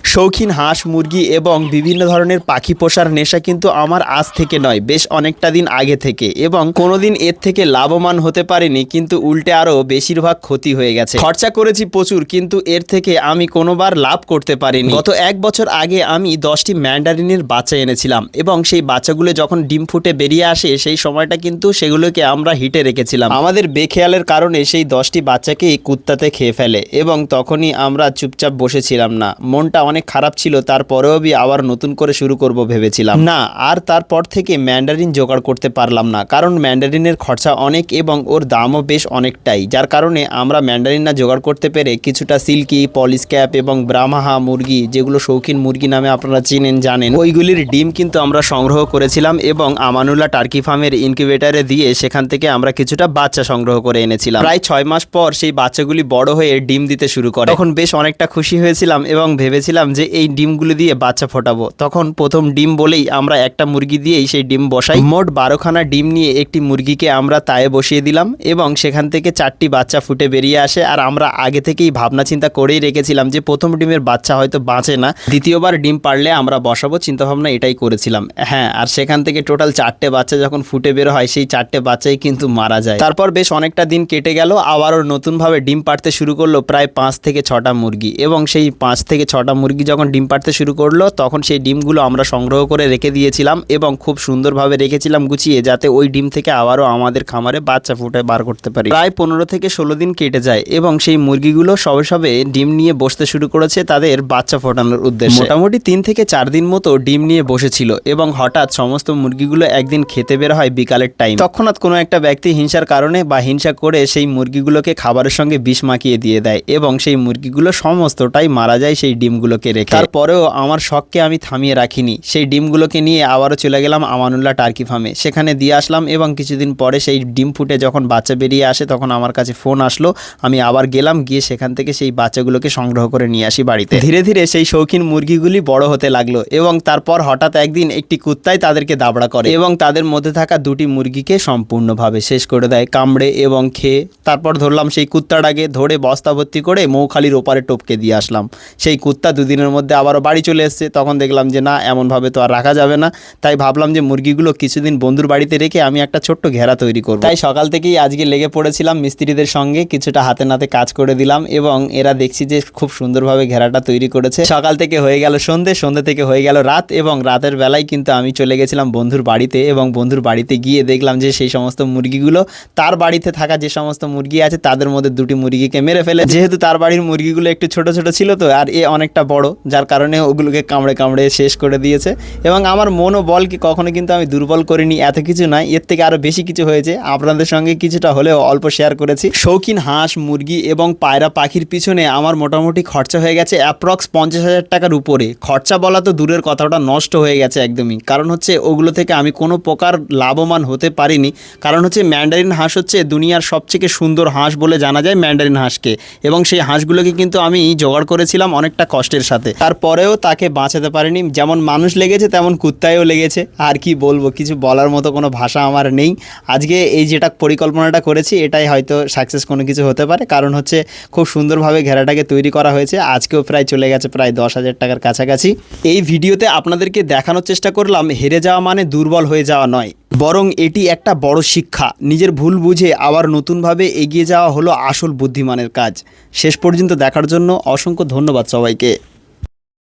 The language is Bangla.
শৌখিন হাঁস মুরগি এবং বিভিন্ন ধরনের পাখি পোষার নেশা কিন্তু আমার আজ থেকে নয়, বেশ অনেকটা দিন আগে থেকে, এবং কোনোদিন এর থেকে লাভবান হতে পারিনি, কিন্তু উল্টে আরও বেশিরভাগ ক্ষতি হয়ে গেছে। খরচা করেছি প্রচুর, কিন্তু এর থেকে আমি কোনোবার লাভ করতে পারিনি। গত 1 বছর আগে আমি 10টি ম্যান্ডারিনের বাচ্চা এনেছিলাম, এবং সেই বাচ্চাগুলো যখন ডিম ফুটে বেরিয়ে আসে সেই সময়টা কিন্তু সেগুলোকে আমরা হিটে রেখেছিলাম। আমাদের বেখেয়ালের কারণে সেই 10টি বাচ্চাকেই কুত্তাতে খেয়ে ফেলে, এবং তখনই আমরা চুপচাপ বসেছিলাম না, মনটা অনেক খারাপ ছিল। তারপরেও আবার নতুন করে শুরু করব ভেবেছিলাম না, আর তারপর থেকে ম্যান্ডারিন জোগাড় করতে পারলাম না, কারণ ম্যান্ডারিনের খরচা অনেক এবং ওর দামও বেশ অনেকটাই, যার কারণে আমরা ম্যান্ডারিন না জোগাড় করতে পেরে কিছুটা সিল্কি, পলিশ ক্যাপ এবং ব্রাহ্মা মুরগি, যেগুলো শৌখিন মুরগি নামে আপনারা চিনেন জানেন, ওইগুলির ডিম কিন্তু আমরা সংগ্রহ করেছিলাম এবং আমানুল্লাহ টার্কি ফার্মের ইনকিউবেটারে দিয়ে সেখান থেকে আমরা কিছুটা বাচ্চা সংগ্রহ করে এনেছিলাম। প্রায় 6 মাস পর সেই বাচ্চাগুলি বড় হয়ে ডিম দিতে শুরু করে। তখন বেশ অনেকটা খুশি হয়েছিলাম এবং ভেবেছিলাম যে এই ডিমগুলো দিয়ে বাচ্চা ফোটাবো। তখন প্রথম ডিম বলেই আমরা একটা মুরগি দিয়েই সেই ডিম বসাই। মোট 12খানা ডিম নিয়ে একটি মুরগিকে আমরা তায়ে বসিয়ে দিলাম, এবং সেখান থেকে 4টি বাচ্চা ফুটে বেরিয়ে আসে। আর আমরা আগে থেকেই ভাবনা চিন্তা করেই রেখেছিলাম যে প্রথম ডিমের বাচ্চা হয়তো বাঁচে না, দ্বিতীয়বার ডিম পারলে আমরা বসাবো, চিন্তাভাবনা এটাই করেছিলাম। হ্যাঁ, আর সেখান থেকে টোটাল 4টে বাচ্চা যখন ফুটে বের হয় সেই 4টে বাচ্চাই কিন্তু মারা যায়। তারপর বেশ অনেকটা দিন কেটে গেল, আবারও নতুনভাবে ডিম পাড়তে শুরু করলো প্রায় 5 থেকে 6টা মুরগি, এবং সেই 5 থেকে 6টা মুরগি যখন ডিম পাড়তে শুরু করলো তখন সেই ডিমগুলো আমরা সংগ্রহ করে রেখে দিয়েছিলাম, এবং খুব সুন্দরভাবে রেখেছিলাম গুছিয়ে, যাতে ওই ডিম থেকে আবারও আমাদের খামারে বাচ্চা ফুটে বার করতে পারি। প্রায় 15 থেকে 16 দিন কেটে যায়, এবং সেই মুরগিগুলো সবে সবে ডিম নিয়ে বসতে শুরু করেছে তাদের বাচ্চা ফোটানোর উদ্দেশ্যে। মোটামুটি 3 থেকে 4 দিন মতো ডিম নিয়ে বসেছিল, এবং হঠাৎ সমস্ত মুরগিগুলো একদিন খেতে বের হয় বিকালের টাইম। তৎক্ষণাৎ কোনো একটা ব্যক্তি হিংসার কারণে বা হিংসা করে সেই মুরগিগুলোকে খাবারের সঙ্গে বিষ মাখিয়ে দিয়ে দেয়, এবং সেই মুরগিগুলো সমস্তটাই মারা যায় সেই ডিমগুলোকে রেখে। তারপরেও আমার শখকে আমি থামিয়ে রাখিনি, সেই ডিমগুলোকে নিয়ে আবারও চলে গেলাম আমানুল্লাহ টার্কি ফার্মে, সেখানে দিয়ে আসলাম, এবং কিছুদিন পরে সেই ডিম ফুটে যখন বাচ্চা বেরিয়ে আসে তখন আমার কাছে ফোন আসলো। আমি আবার গেলাম, গিয়ে সেখান থেকে সেই বাচ্চাগুলোকে সংগ্রহ করে নিয়ে আসি বাড়িতে। ধীরে ধীরে সেই শৌখিন মুরগিগুলি বড় হতে লাগলো, এবং তারপর হঠাৎ একদিন একটি কুত্তাই তাদেরকে দাবড়া করে, এবং তাদের মধ্যে থাকা 2টি মুরগিকে সম্পূর্ণভাবে শেষ করে দেয় কামড়ে এবং খেয়ে। তারপর ধরলাম সেই কুত্তাটাকে, ধরে বস্তা ভর্তি করে মৌখালির ওপারে টপকে দিয়ে আসলাম। সেই কুত্তা 2 দিনের মধ্যে আবারও বাড়ি চলে এসছে। তখন দেখলাম যে না, এমনভাবে তো আর রাখা যাবে না, তাই ভাবলাম যে মুরগিগুলো কিছুদিন বন্ধুর বাড়িতে রেখে আমি একটা ছোট্ট ঘেরা তৈরি করব। তাই সকাল থেকেই আজকে লেগে পড়েছিলাম মিস্ত্রিদের সঙ্গে, কিছুটা হাতে নাতে কাজ করে দিলাম, এবং এরা দেখছি যে খুব সুন্দরভাবে ঘেরাটা তৈরি করেছে। সকাল থেকে হয়ে গেল সন্ধে, সন্ধে থেকে হয়ে গেল রাত, এবং রাতের বেলায় কিন্তু আমি চলে গেছিলাম বন্ধুর বাড়িতে, এবং বন্ধুর বাড়িতে গিয়ে দেখলাম যে সেই সমস্ত মুরগিগুলো তার বাড়িতে থাকা যে সমস্ত মুরগি আছে তাদের মধ্যে 2টি মুরগিকে মেরে ফেলে। যেহেতু তার বাড়ির মুরগিগুলো একটু ছোট ছোট ছিল তো, আর এ অনেকটা বড়, যার কারণে ওগুলোকে কামড়ে কামড়ে শেষ করে দিয়েছে। এবং আমার মন ও বলকে কখনো কিন্তু আমি দুর্বল করিনি, এত কিছু নয়, এর থেকে আরও বেশি কিছু হয়েছে। আপনাদের সঙ্গে কিছুটা হলেও অল্প শেয়ার করেছি। শৌখিন হাঁস মুরগি এবং পায়রা পাখির পিছনে আমার মোটামুটি খরচা হয়ে গেছে অ্যাপ্রক্স 50,000 টাকার উপরে। খরচা বলা তো দূরের কথা, ওটা নষ্ট হয়ে গেছে একদমই, কারণ হচ্ছে ওগুলো থেকে আমি কোনো প্রকার লাভবান হতে পারিনি। কারণ হচ্ছে ম্যান্ডারিন হাঁস হচ্ছে দুনিয়ার সবথেকে সুন্দর হাঁস বলে জানা যায় ম্যান্ডারিন হাঁসকে, এবং সেই হাঁসগুলোকে কিন্তু আমি জোগাড় করেছিলাম অনেকটা কষ্টের সাথে, তারপরেও তাকে বাঁচাতে পারিনি। যেমন মানুষ লেগেছে তেমন কুত্তায়ও লেগেছে। আর কি বলবো, কিছু বলার মতো কোনো ভাষা আমার নেই। আজকে এই যেটা পরিকল্পনাটা করেছি এটাই হয়তো সাকসেস কোনো কিছু হতে পারে, কারণ হচ্ছে খুব সুন্দরভাবে ঘেরাটাকে তৈরি করা হয়েছে। আজকেও প্রায় চলে গেছে প্রায় 10,000 টাকার কাছাকাছি। এই ভিডিওতে আপনাদেরকে দেখানোর চেষ্টা করলাম হেরে যাওয়া মানে দুর্বল হয়ে যাওয়া নয়, বরং এটি একটা বড় শিক্ষা। নিজের ভুল বুঝে আবার নতুনভাবে এগিয়ে যাওয়া হলো আসল বুদ্ধিমানের কাজ। শেষ পর্যন্ত দেখার জন্য অসংখ্য ধন্যবাদ সবাইকে।